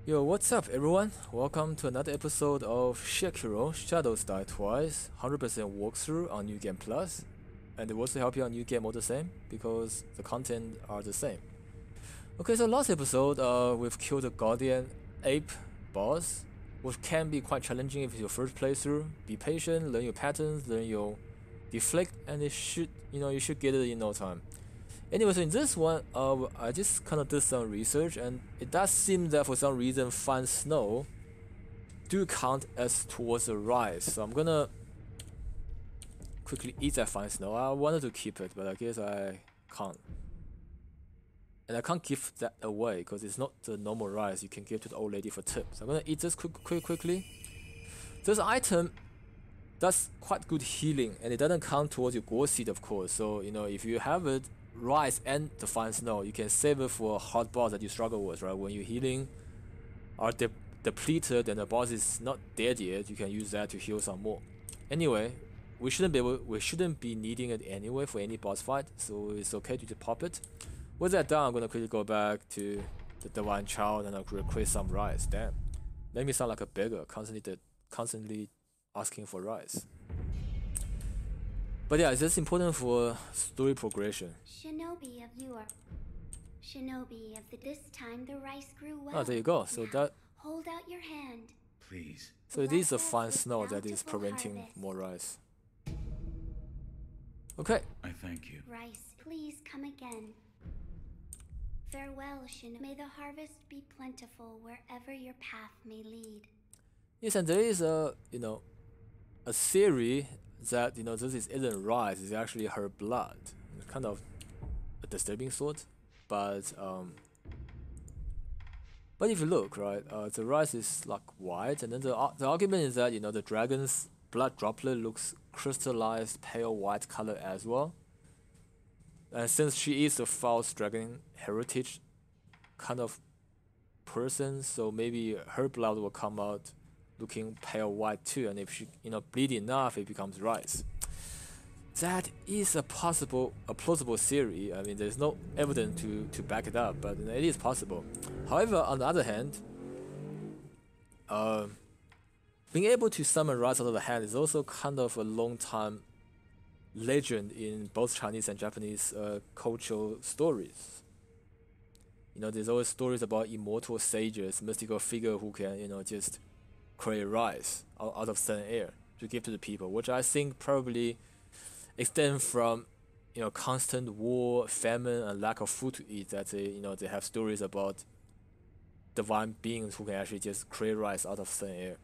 Yo, what's up everyone? Welcome to another episode of Sekiro Shadows Die Twice 100% walkthrough on New Game Plus. And it will also help you on New Game all the same, because the content are the same. Okay, so last episode, we've killed the Guardian Ape boss, which can be quite challenging if it's your first playthrough. Be patient, learn your patterns, learn your deflect, and you should get it in no time. Anyway, so in this one, I just kind of did some research, and it does seem that for some reason fine snow do count as towards a rise. So I'm gonna quickly eat that fine snow. I wanted to keep it, but I guess I can't. And I can't give that away because it's not the normal rice you can give to the old lady for tips. I'm gonna eat this quickly. This item does quite good healing, and it doesn't count towards your gore seed, of course. So if you have it, rice and the fine snow, you can save it for a hard boss that you struggle with, right? When you're healing are depleted and the boss is not dead yet, you can use that to heal some more. Anyway, we shouldn't be needing it anyway for any boss fight, so it's okay to just pop it. With that done, I'm gonna quickly go back to the Divine Child and I'll create some rice. Damn, made me sound like a beggar, constantly asking for rice. But yeah, it's just important for story progression. Shinobi of this time the rice grew well. Oh, there you go. So now, that hold out your hand. Please. So it is a fine snow that is preventing harvest. more rice. Okay. I thank you. Rice, please come again. Farewell, Shinobi. May the harvest be plentiful wherever your path may lead. Yes, and there is a theory that this isn't rice, it's actually her blood. It's kind of a disturbing thought, but if you look right, the rice is like white, and then the argument is that the dragon's blood droplet looks crystallized pale white color as well. And since she is a false dragon heritage kind of person, so maybe her blood will come out looking pale white too, and if she bleed enough, it becomes rice. That is a plausible theory. I mean, there's no evidence to back it up, but it is possible. However, on the other hand, being able to summon rice out of the hand is also kind of a long time legend in both Chinese and Japanese cultural stories. There's always stories about immortal sages, mystical figure who can just create rice out of thin air to give to the people, which I think probably extend from constant war, famine, and lack of food to eat, that they have stories about divine beings who can actually just create rice out of thin air.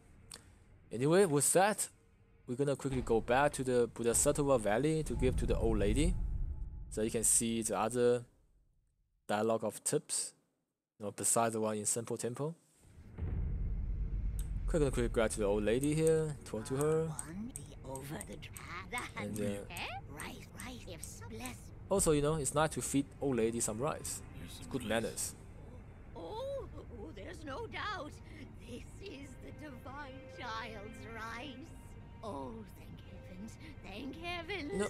Anyway, with that, we're gonna quickly go back to the Bodhisattva Valley to give to the old lady, so you can see the other dialogue of tips, besides the one in Simple Temple. Quickly grab to the old lady here, talk to her, and also it's nice to feed old lady some rice. It's good manners. Oh, there's no doubt. This is the divine child's rice. Oh, thank heavens.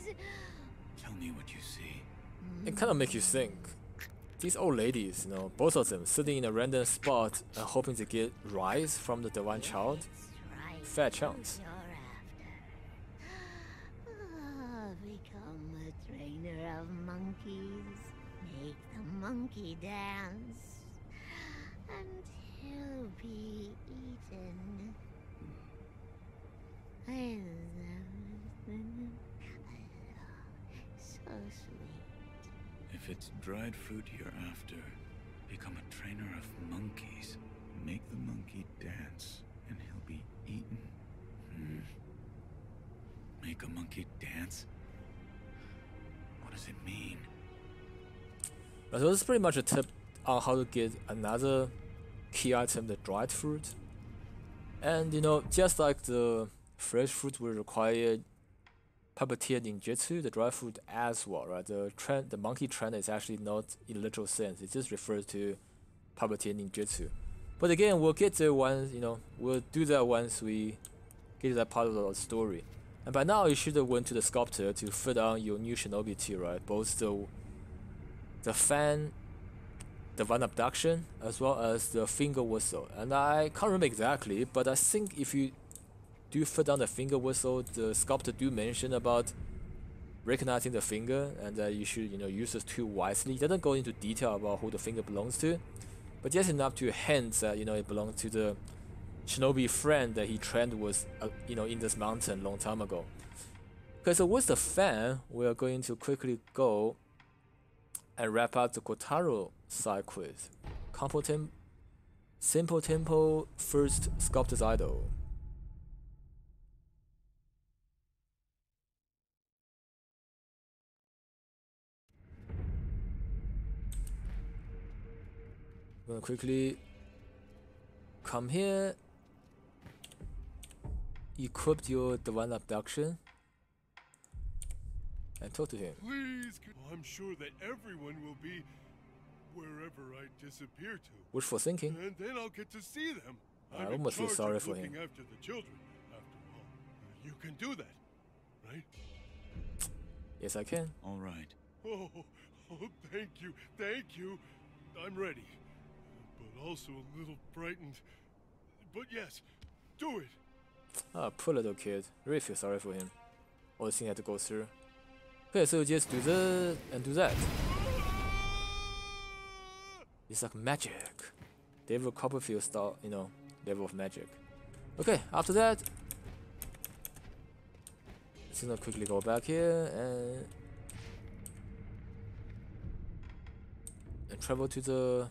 Tell me what you see. It kind of makes you think. These old ladies, both of them sitting in a random spot and hoping to get rice from the divine child. Fair chance. Become a trainer of monkeys. Make the monkey dance. And he'll be eaten. So sweet. If it's dried fruit you're after, become a trainer of monkeys. Make the monkey dance, and he'll be eaten. Make a monkey dance? What does it mean? So this is pretty much a tip on how to get another key item, the dried fruit. And just like the fresh fruit will require puppeteer ninjutsu, the dried fruit as well, right? The monkey trainer is actually not in literal sense, it just refers to puppeteer ninjutsu. But again, we'll get there once, we'll do that once we get to that part of the story. And by now you should have went to the sculptor to fit on your new shinobi tier, right? Both the divine abduction as well as the finger whistle. And I can't remember exactly, but I think if you do put down the finger whistle, the sculptor do mention about recognizing the finger and that you should use this tool wisely. He doesn't go into detail about who the finger belongs to, but just enough to hint that it belongs to the shinobi friend that he trained with in this mountain long time ago. Okay, so with the fan, we are going to quickly go and wrap up the Kotaro side quest. Simple Temple First Sculptor's Idol. I'm gonna quickly come here, equip your divine abduction, and talk to him. Please, I'm sure that everyone will be wherever I disappear to. Wishful thinking. And then I'll get to see them. I I'm almost feel in charge sorry of for him. looking after the children, after all. You can do that, right? Yes, I can. All right. Oh, thank you, thank you. I'm ready, but also a little frightened. But yes, do it. Ah, poor little kid. Really feel sorry for him. All the thing he had to go through. Okay, so just do this and do that. It's like magic. David Copperfield style, level of magic. Okay, after that, let's gonna quickly go back here and travel to the.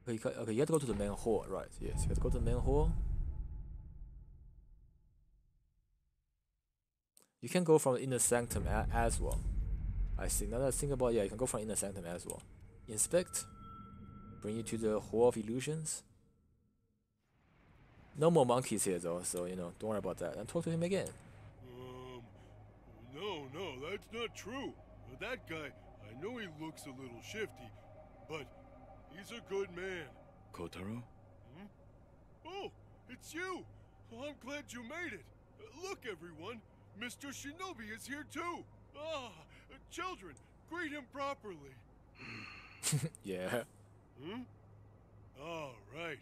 Okay, you have to go to the main hall, right? Yes, you have to go to the main hall. You can go from inner sanctum as well. I think now that I think about it, yeah, you can go from inner sanctum as well. Inspect, bring you to the Hall of Illusions. No more monkeys here though, so don't worry about that. And talk to him again. No, that's not true. That guy, I know he looks a little shifty, but he's a good man. Kotaro? Hmm? Oh, it's you! I'm glad you made it. Look, everyone, Mr. Shinobi is here too. Children, greet him properly. Yeah. Hmm? All right.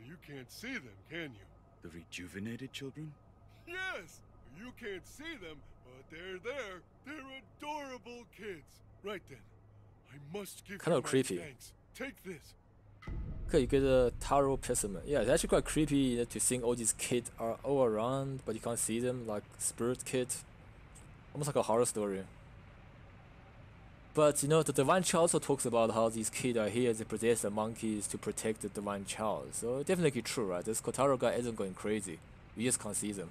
You can't see them, can you? The rejuvenated children? Yes! You can't see them, but they're there. They're adorable kids. Right then, I must give Kind you of my creepy. thanks. Take this. Okay, you get a Taro Pessimum. Yeah, it's actually quite creepy to think all these kids are all around, but you can't see them, like spirit kids. Almost like a horror story. But the Divine Child also talks about how these kids are here to possess the monkeys to protect the Divine Child. So definitely true, right? This Kotaro guy isn't going crazy. You just can't see them.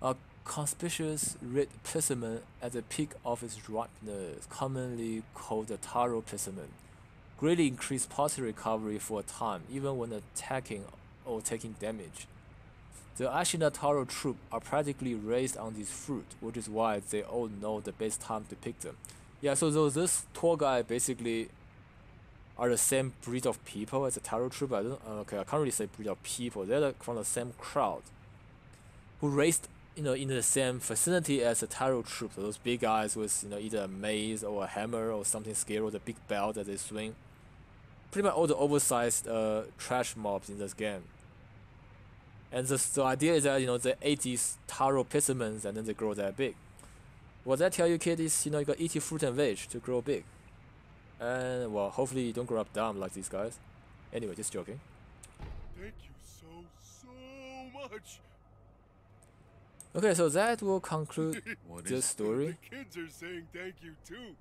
A conspicuous red persimmon at the peak of its ripeness, commonly called the Taro Persimmon, greatly increase party recovery for a time, even when attacking or taking damage. The Ashina Taro troop are practically raised on this fruit, which is why they all know the best time to pick them. Yeah, so this tour guide basically are the same breed of people as the Taro troop. I can't really say breed of people. They're like from the same crowd who raised in the same vicinity as the Taro troop. So those big guys with either a mace or a hammer or something scary with a big belt that they swing. Pretty much all the oversized trash mobs in this game. And the idea is that they ate these Taro persimmons and then they grow that big. What that tell you, kid, is you gotta eat your fruit and veg to grow big. And well, hopefully you don't grow up dumb like these guys. Anyway, just joking. Thank you so much. Okay, so that will conclude What this is story. The kids are saying thank you too.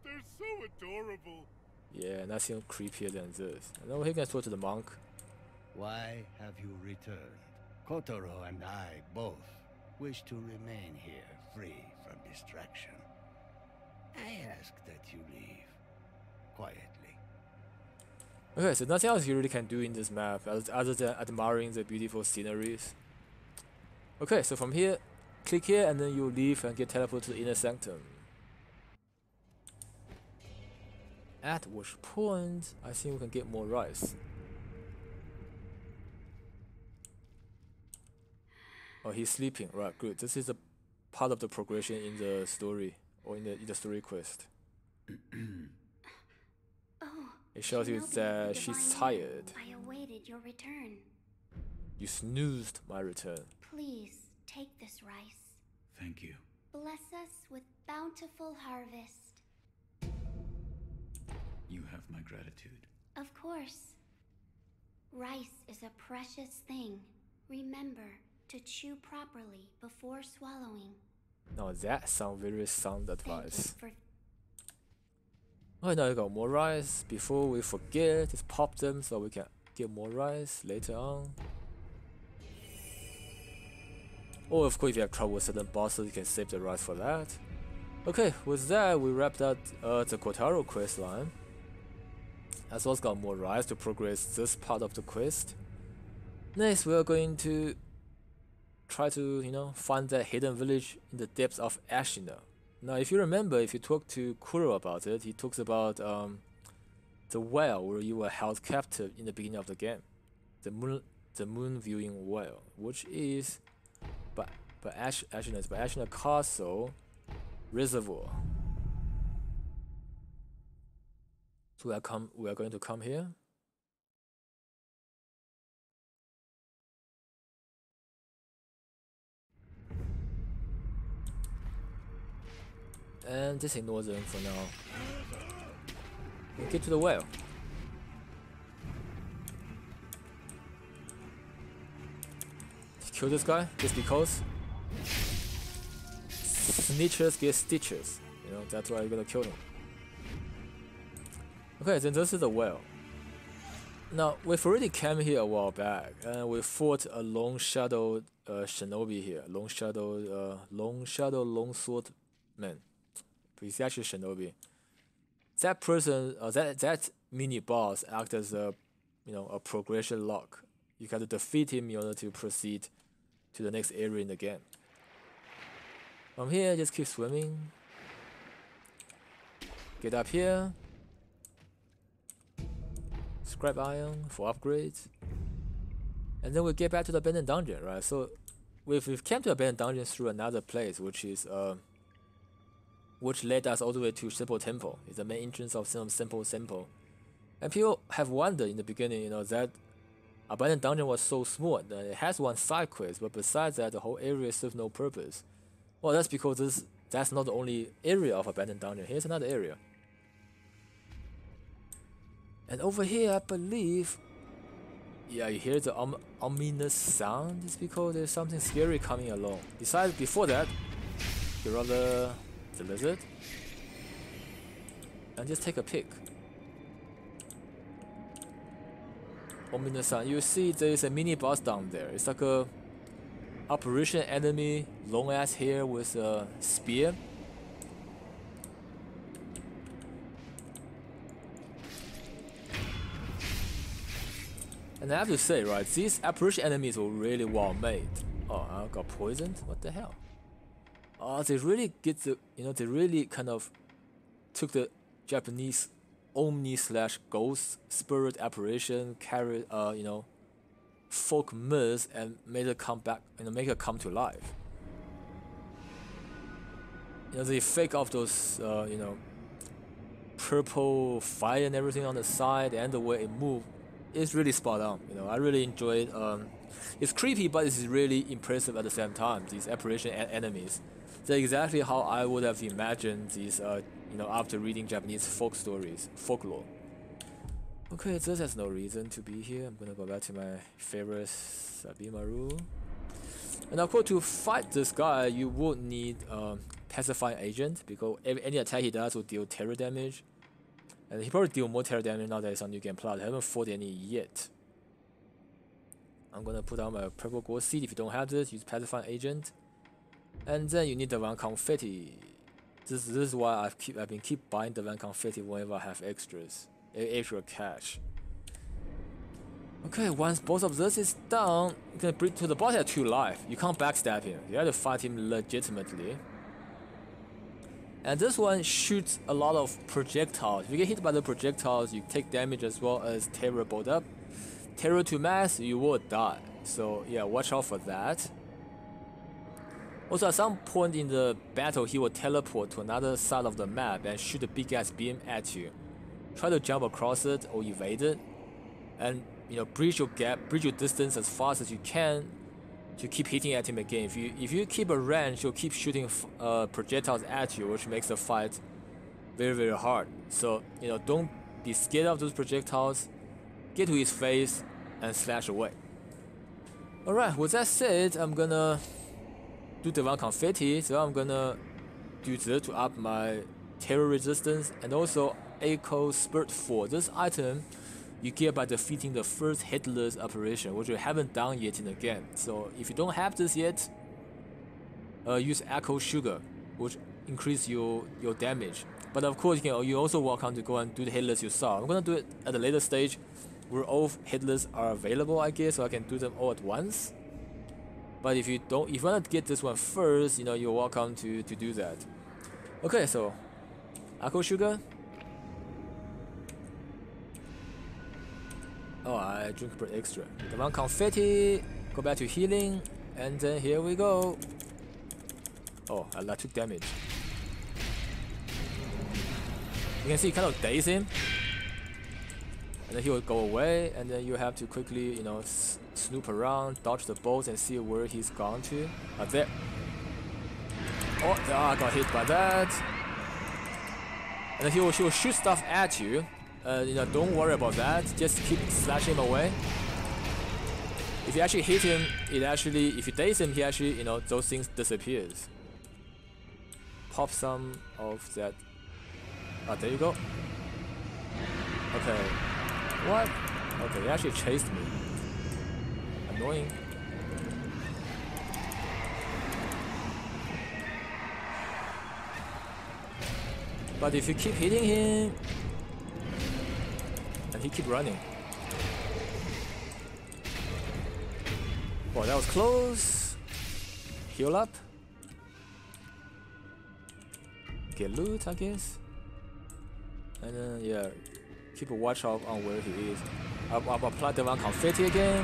They're so adorable. Yeah, nothing creepier than this. And then we're gonna talk to the monk. Why have you returned? Kotaro and I both wish to remain here, free from distraction. I ask that you leave quietly. Okay, so nothing else you really can do in this map other than admiring the beautiful sceneries. Okay, so from here, click here and then you leave and get teleported to the inner sanctum. At which point, I think we can get more rice. Oh, he's sleeping. Right, good. This is a part of the progression in the story, or in the story quest. Oh, It shows you Shinobi of that the she's divine tired. I awaited your return. You snoozed my return. Please take this rice. Thank you. Bless us with bountiful harvest. You have my gratitude. Of course. Rice is a precious thing. Remember to chew properly before swallowing. Now that sounds very sound Thank you advice. for Oh, now you got more rice. Before we forget, just pop them so we can get more rice later on. Or of course, if you have trouble with certain bosses, you can save the rice for that. Okay, with that, we wrapped up the Kotaro quest line. As well as got more rice to progress this part of the quest. Next, we are going to try to, find that hidden village in the depths of Ashina. Now, if you remember, if you talk to Kuro about it, he talks about the well where you were held captive in the beginning of the game. The moon viewing well, which is Ashina Castle Reservoir. So we are going to come here. And just ignore them for now. And get to the well. Kill this guy just because. Snitches get stitches. That's why you're gonna kill him. Okay, then this is the well. Now, we've already came here a while back, and we fought a long shadow shinobi here. Long sword man. But he's actually shinobi. That person, that mini boss acts as a progression lock. You got to defeat him in order to proceed to the next area in the game. From here, just keep swimming. Get up here. Scrap iron for upgrades. And then we get back to the abandoned dungeon, right? So we've came to abandoned dungeon through another place, which led us all the way to Simple Temple. It's the main entrance of some Simple. And people have wondered in the beginning, that abandoned dungeon was so small that it has one side quest, but besides that, the whole area serves no purpose. Well, that's because that's not the only area of abandoned dungeon. Here's another area. And over here, I believe, yeah, you hear the ominous sound. It's because there's something scary coming along. Besides, before that, you rather the lizard, and just take a pic. Ominous sound. You see, there is a mini boss down there. It's like a apparition enemy, long ass hair with a spear. And I have to say, right, these apparition enemies were really well made. Oh, I got poisoned? What the hell? Oh, they really get the, they really kind of took the Japanese Omni/ghost spirit apparition, carry, folk myth and made it come back, make it come to life. The effect of those, purple fire and everything on the side and the way it moved. It's really spot on. I really enjoyed. It's creepy, but it's really impressive at the same time. These apparition enemies, they're exactly how I would have imagined these. After reading Japanese folklore. Okay, this has no reason to be here. I'm gonna go back to my favorite Sabimaru. And of course, to fight this guy, you would need pacifying agent because any attack he does will deal terror damage. And he probably deal more terror damage now that it's on New Game Plus. I haven't fought any yet. I'm gonna put on my purple gold seed. If you don't have this, use pacifying agent. And then you need the Divine Confetti. This is why I've been keep buying Divine Confetti whenever I have extra cash. Okay, once both of this is done, you can bring to the boss at 2 life. You can't backstab him. You have to fight him legitimately. And this one shoots a lot of projectiles. If you get hit by the projectiles, you take damage as well as terror build up. Terror to mass, you will die. So yeah, watch out for that. Also, at some point in the battle, he will teleport to another side of the map and shoot a big ass beam at you. Try to jump across it or evade it, and bridge your gap, bridge your distance as fast as you can to keep hitting at him again. If you keep a range, he'll keep shooting projectiles at you, which makes the fight very, very hard. So don't be scared of those projectiles. Get to his face and slash away. Alright, with that said, I'm gonna do Divine Confetti, so I'm gonna do this to up my terror resistance, and also Echo Spirit 4. This item you get by defeating the first hitless apparition, which you haven't done yet in the game. So if you don't have this yet, use Echo Sugar, which increase your damage. But of course, you also welcome to go and do the hitless yourself. I'm gonna do it at a later stage where all hitless are available, I guess, so I can do them all at once. But if you want to get this one first, you're welcome to do that. Okay, so Echo Sugar. Oh, I drink a bit extra. Divine Confetti, go back to healing, and then here we go. Oh, I took damage. You can see, kind of daze him, and then he will go away, and then you have to quickly, snoop around, dodge the bolts, and see where he's gone to. There. Oh, I got hit by that. And then he will shoot stuff at you. Don't worry about that. Just keep slashing him away. If you actually hit him, if you daze him, he actually, those things disappears. Pop some of that. There you go. Okay. What? Okay, he actually chased me. Annoying. But if you keep hitting him, and he keep running. Well, that was close. Heal up. Get loot, I guess. And then, yeah, keep a watch out on where he is. I'll apply Divine Confetti again.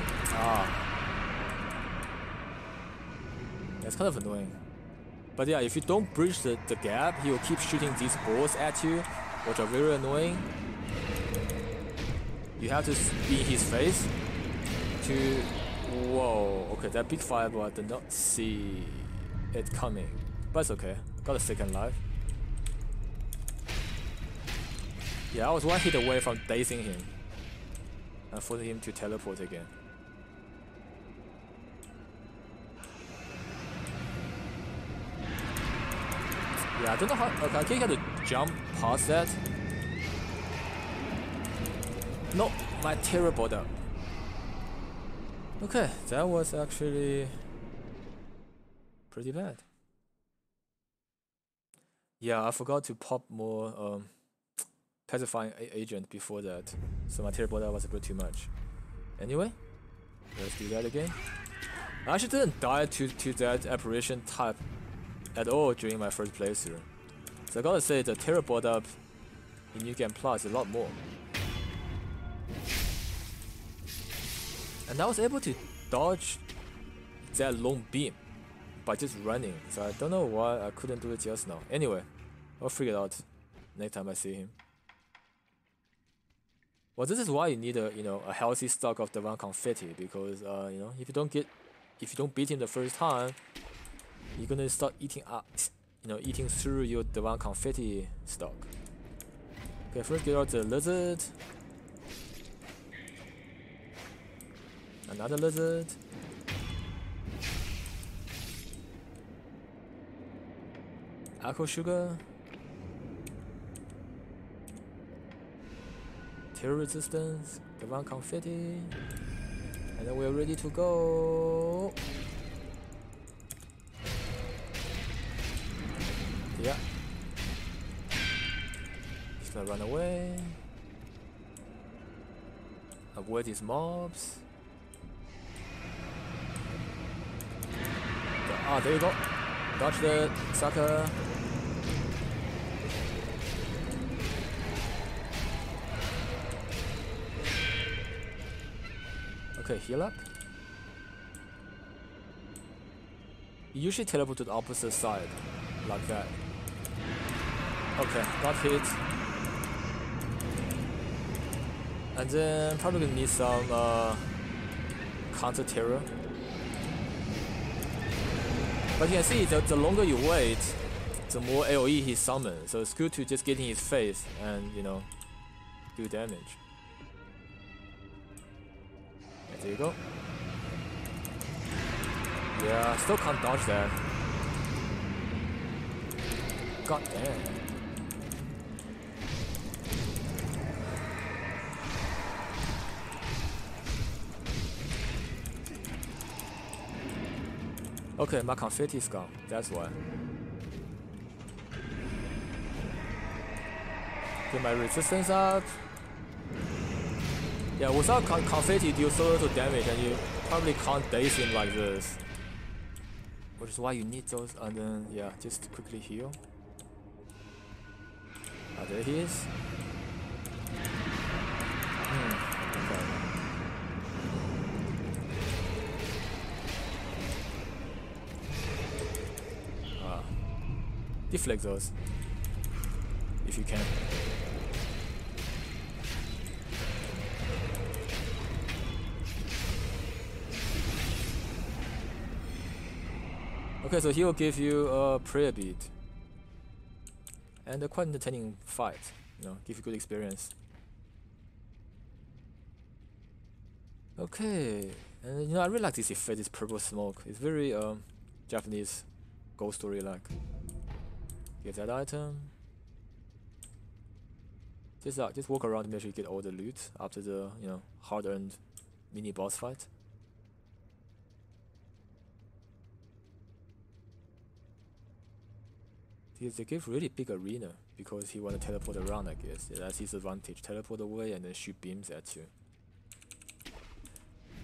That's kind of annoying. But yeah, if you don't bridge the gap, he will keep shooting these balls at you, which are very annoying. You have to be in his face to... Whoa, okay, that big fireball, I did not see it coming. But it's okay, got a second life. Yeah, I was one hit away from dazing him and forcing him to teleport again. Yeah, I don't know how... Okay, I think I have to jump past that. No, my terror border. Okay, that was actually pretty bad. Yeah, I forgot to pop more pacifying agent before that, so my terror border was a bit too much. Anyway, let's do that again. I actually didn't die to that apparition type at all during my first playthrough. So I gotta say the terror board up in New Game Plus is a lot more. And I was able to dodge that long beam by just running. So I don't know why I couldn't do it just now. Anyway, I'll figure it out next time I see him. Well, this is why you need a healthy stock of Divine Confetti, because if you don't beat him the first time, you're gonna start eating up, eating through your Divine Confetti stock. Okay, first get out the lizard. Another lizard. Echo Sugar. Terror resistance. Divine Confetti. And then we're ready to go. Yeah. He's gonna run away. Avoid these mobs. Ah, there you go. Dodge the sucker. Okay, heal up. You usually teleport to the opposite side, like that. Okay, got hit. And then probably gonna need some counter terror. But you can see the longer you wait, the more AoE he summons. So it's good to just get in his face and, you know, do damage. Yeah, there you go. Yeah, still can't dodge that. God damn. Okay, my confetti is gone. That's why. Get my resistance up. Yeah, without confetti, you deal so little damage, and you probably can't daze him like this. Which is why you need those, and then yeah, just quickly heal. Ah, there he is. Okay. Deflect those if you can. Okay, so he will give you a prayer bead and a quite entertaining fight. You know, give you good experience. Okay, and you know I really like this effect, this purple smoke. It's very Japanese ghost story like. Get that item. Just walk around to make sure you get all the loot after the, you know, hard-earned mini boss fight. They give really big arena because he want to teleport around, I guess. Yeah, that's his advantage. Teleport away and then shoot beams at you.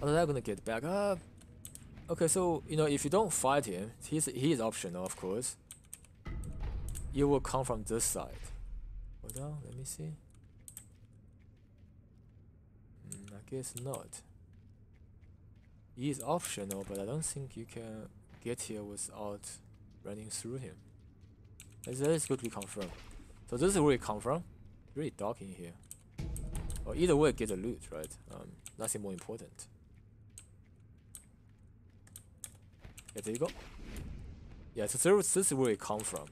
Other than that, I'm gonna get back up. Okay, so you know if you don't fight him, he is optional, of course. You will come from this side. Hold on, let me see. I guess not. He is optional, but I don't think you can get here without running through him. That is quickly confirmed. So this is where it come from. Really dark in here. Or either way, get the loot, right? Nothing more important. Yeah, there you go. Yeah, so this is where it come from.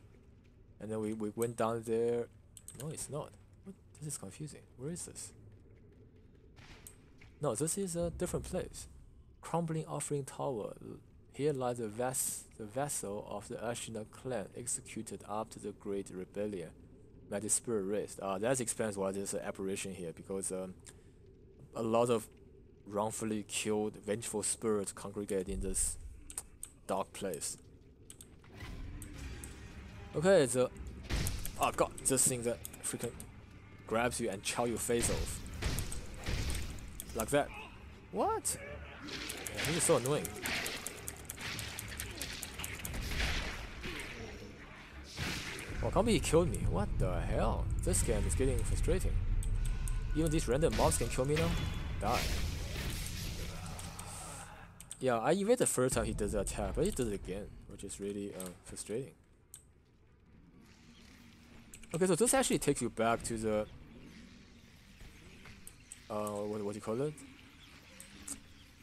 And then we went down there. No, it's not. What? This is confusing. Where is this? No, this is a different place. Crumbling Offering Tower. Here lies the vessel of the Ashina clan executed after the Great Rebellion. May the spirit rest. That explains why there's an apparition here, because a lot of wrongfully killed vengeful spirits congregate in this dark place. Okay, oh god, this thing that freaking grabs you and chow your face off. Like that. What? Yeah, this is so annoying. Oh, can't be he killed me. What the hell? This game is getting frustrating. Even these random mobs can kill me now? Die. Yeah, I evade the first time he does the attack, but he does it again, which is really frustrating. Okay, so this actually takes you back to the what do you call it?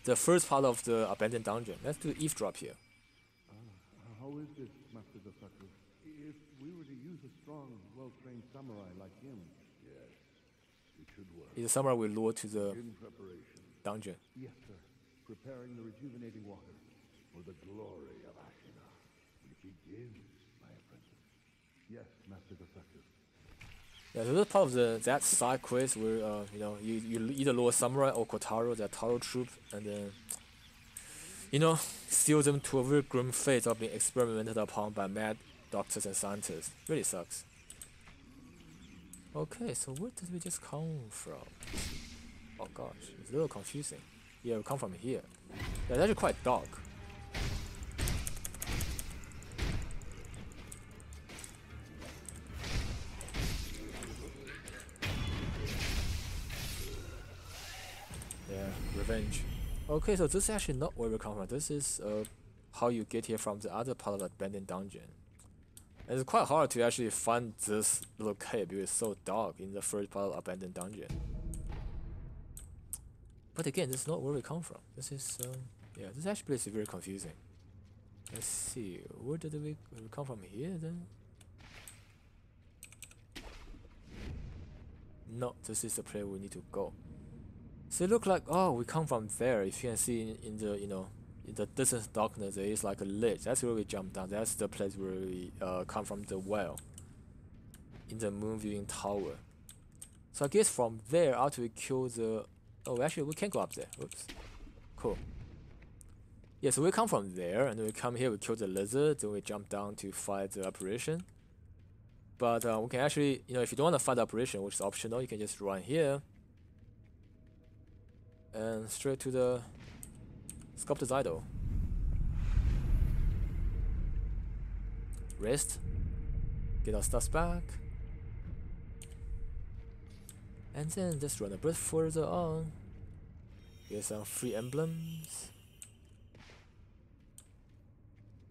The first part of the abandoned dungeon. Let's do eavesdrop here. How is it, Master Dosaki? If we were to use a strong, well-trained samurai like him, yes, it should work. Is the samurai will lure to the dungeon? Yes, sir. Preparing the rejuvenating water for the glory of Ashina. It begins, my apprentice. Yes, Master Dosaki. Yeah, so this part of that side quest where you know you either lure samurai or Kotaro, that Taro troop, and then you know steal them to a very grim fate of being experimented upon by mad doctors and scientists. Really sucks. Okay, so where did we just come from? Oh gosh, it's a little confusing. Yeah, we come from here. Yeah, it's actually quite dark. Yeah, revenge. Okay, so this is actually not where we come from. This is how you get here from the other part of the abandoned dungeon. And it's quite hard to actually find this little cave because it's so dark in the first part of the abandoned dungeon. But again, this is not where we come from. This is, yeah, this actually is very confusing. Let's see, where did we come from here then? No, this is the place we need to go. So it looks like, oh, we come from there. If you can see in the, you know, in the distant darkness, there is like a ledge. That's where we jump down. That's the place where we come from, the well in the moon viewing tower. So I guess from there after we kill the, oh, actually we can go up there. Oops, cool. Yeah, so we come from there and we come here, we kill the lizard, then we jump down to fight the apparition. But we can actually, you know, if you don't want to fight the apparition, which is optional, you can just run here and straight to the sculptor's idol. Rest, get our stuff back, and then just run a bit further on. Get some free emblems.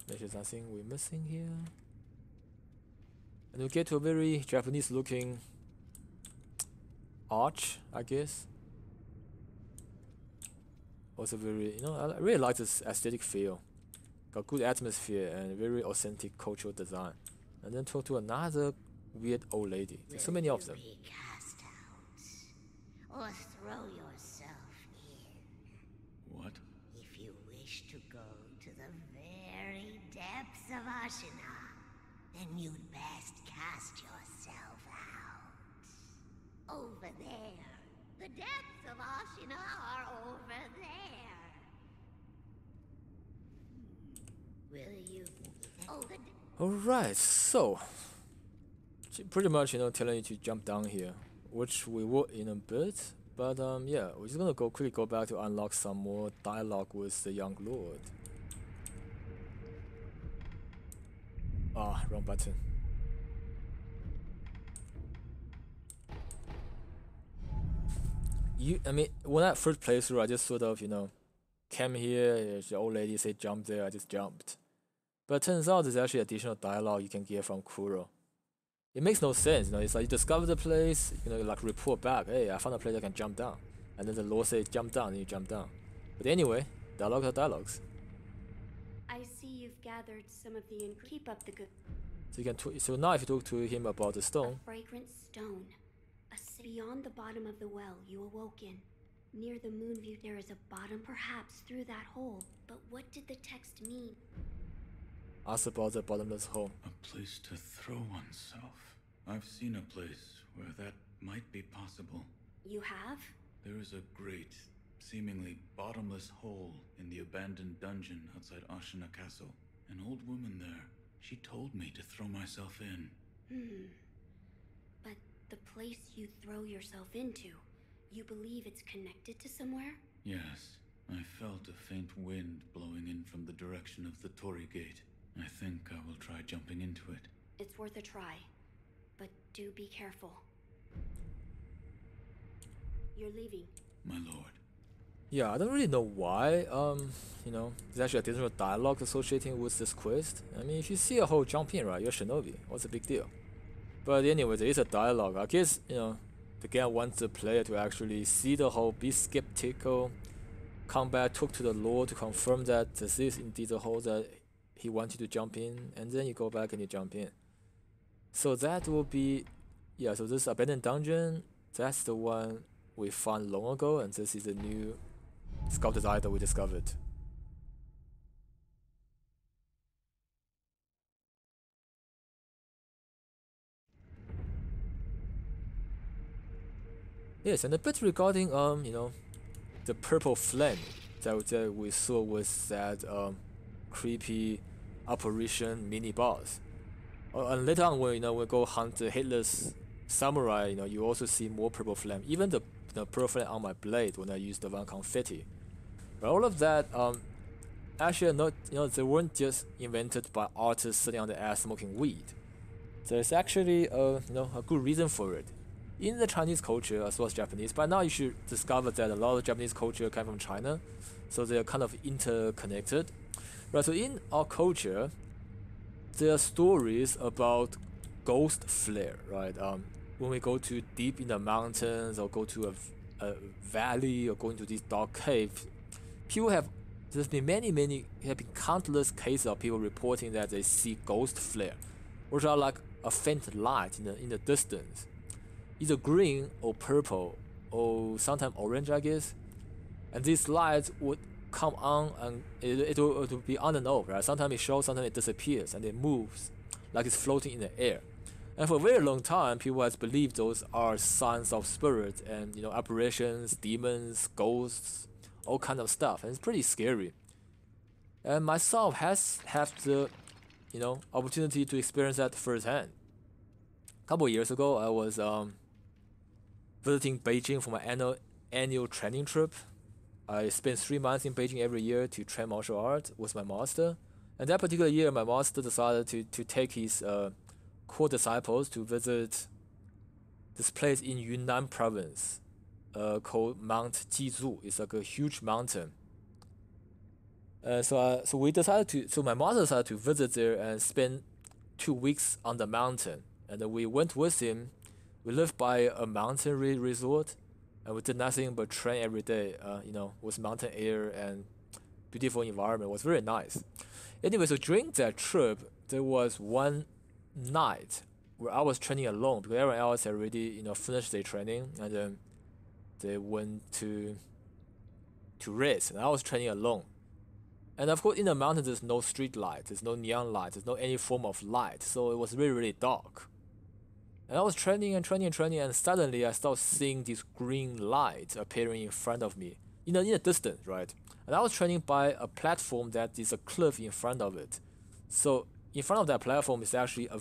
Make sure there's nothing we're missing here. And we get to a very Japanese looking arch, I guess. Also very, you know, I really like this aesthetic feel. Got good atmosphere and very authentic cultural design. And then talk to another weird old lady. There's so many of them. Cast out, or throw yourself in. What? If you wish to go to the very depths of Ashina, then you'd best cast yourself out. Over there. The depths of Ashina are over there. Will you? Alright, so pretty much, you know, telling you to jump down here, which we will in a bit. But yeah, we're just gonna quickly go back to unlock some more dialogue with the young lord. Ah, wrong button. I mean, when I first played through, I just sort of, you know, came here, the old lady said jump there, I just jumped. But it turns out there's actually additional dialogue you can get from Kuro. It makes no sense, you know, it's like you discover the place, you know, like report back, hey, I found a place I can jump down. And then the Lord says jump down, and you jump down. But anyway, dialogues are dialogues. I see you've gathered some of the keep up the good. So you can so now if you talk to him about the stone. A fragrant stone. Beyond the bottom of the well, you awoke in. Near the moon view, there is a bottom, perhaps through that hole. But what did the text mean? Ask about the bottomless hole. A place to throw oneself. I've seen a place where that might be possible. You have? There is a great, seemingly bottomless hole in the abandoned dungeon outside Ashina Castle. An old woman there. She told me to throw myself in. But the place you throw yourself into, you believe it's connected to somewhere? Yes. I felt a faint wind blowing in from the direction of the Torii Gate. I think I will try jumping into it. It's worth a try, but do be careful. You're leaving. My lord. Yeah, I don't really know why, you know, there's actually additional dialogue associating with this quest. I mean, if you see a hole, jump in, right? You're shinobi. What's the big deal? But anyway, there is a dialogue. I guess, you know, the game wants the player to actually see the hole, be skeptical, come back, talk to the Lord to confirm that this is indeed the hole that he wants you to jump in, and then you go back and you jump in. So that will be, yeah, so this abandoned dungeon, that's the one we found long ago, and this is the new sculptor's idol we discovered. Yes, and a bit regarding you know, the purple flame that we saw with that creepy apparition mini boss. And later on, when you know we go hunt the headless samurai, you know, you also see more purple flame. Even the purple flame on my blade when I used the one confetti. But all of that actually not, you know, they weren't just invented by artists sitting on the ass smoking weed. There's actually you know, a good reason for it. In the Chinese culture as well as Japanese, but now you should discover that a lot of Japanese culture come from China, so they're kind of interconnected. Right, so in our culture, there are stories about ghost flare, right? When we go too deep in the mountains or go to a valley or go into these dark caves, there's been countless cases of people reporting that they see ghost flare, which are like a faint light in the distance, either green or purple or sometimes orange, I guess. And these lights would come on and it will be on and off, right? Sometimes it shows, sometimes it disappears, and it moves like it's floating in the air. And for a very long time, people has believed those are signs of spirits and apparitions, demons, ghosts, all kind of stuff, and it's pretty scary. And myself has had the opportunity to experience that firsthand. A couple of years ago, I was visiting Beijing for my annual training trip. I spent 3 months in Beijing every year to train martial arts with my master. And that particular year, my master decided to take his core disciples to visit this place in Yunnan province called Mount Jizu. It's like a huge mountain. So my master decided to visit there and spend 2 weeks on the mountain. And then we went with him. We lived by a mountain resort, and we did nothing but train every day, with mountain air and beautiful environment. It was very nice. Anyway, so during that trip, there was one night where I was training alone because everyone else had already, finished their training, and then they went to rest, and I was training alone. And of course, in the mountains, there's no street light, there's no neon light, there's no any form of light, so it was really, really dark. And I was training, and suddenly I started seeing this green light appearing in front of me, in the distance, right? And I was training by a platform that is a cliff in front of it. So in front of that platform is actually a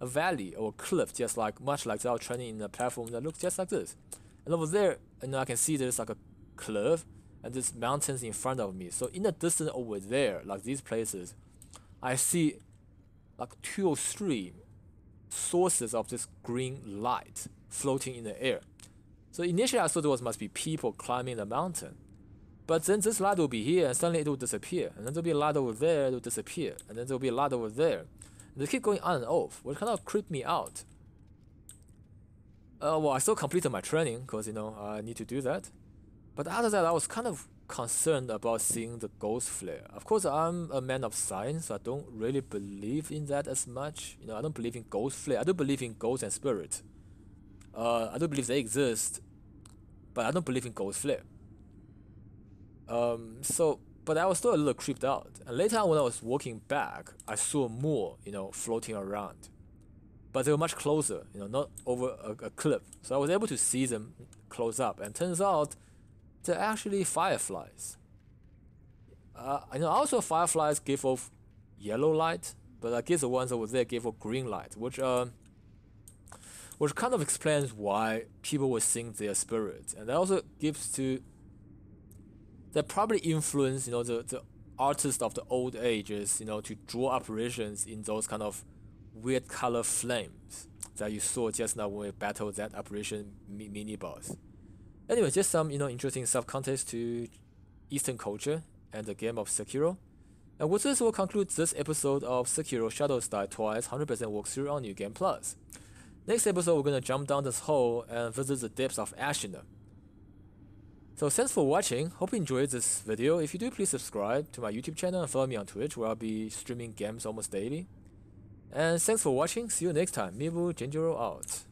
valley or a cliff, much like I was training in a platform that looks just like this. And over there, I can see there's like a cliff and there's mountains in front of me. So in the distance over there, like these places, I see like 2 or 3 sources of this green light floating in the air. So initially I thought there must be people climbing the mountain, but then this light will be here and suddenly it will disappear, and then there'll be a light over there, it will disappear, and then there'll be a light over there, and they keep going on and off, which kind of creeped me out. Well, I still completed my training because I need to do that, but after that I was kind of concerned about seeing the ghost flare. Of course, I'm a man of science, so I don't really believe in that as much. I don't believe in ghost flare. I do believe in ghosts and spirits. I do believe they exist, but I don't believe in ghost flare. But I was still a little creeped out. And later on, when I was walking back, I saw more, floating around. But they were much closer, not over a cliff. So I was able to see them close up. And turns out they're actually fireflies. Also fireflies give off yellow light, but I guess the ones over there gave off green light, which kind of explains why people were seeing their spirits. And that also that probably influenced, the artists of the old ages, to draw apparitions in those kind of weird color flames that you saw just now when we battled that apparition mini boss. Anyway, just some interesting sub-context to Eastern culture and the game of Sekiro. And with this, we'll conclude this episode of Sekiro Shadows Die Twice 100% walkthrough on New Game Plus. Next episode, we're gonna jump down this hole and visit the depths of Ashina. So thanks for watching. Hope you enjoyed this video. If you do, please subscribe to my YouTube channel and follow me on Twitch, where I'll be streaming games almost daily. And thanks for watching. See you next time. Mibu Genjiro out.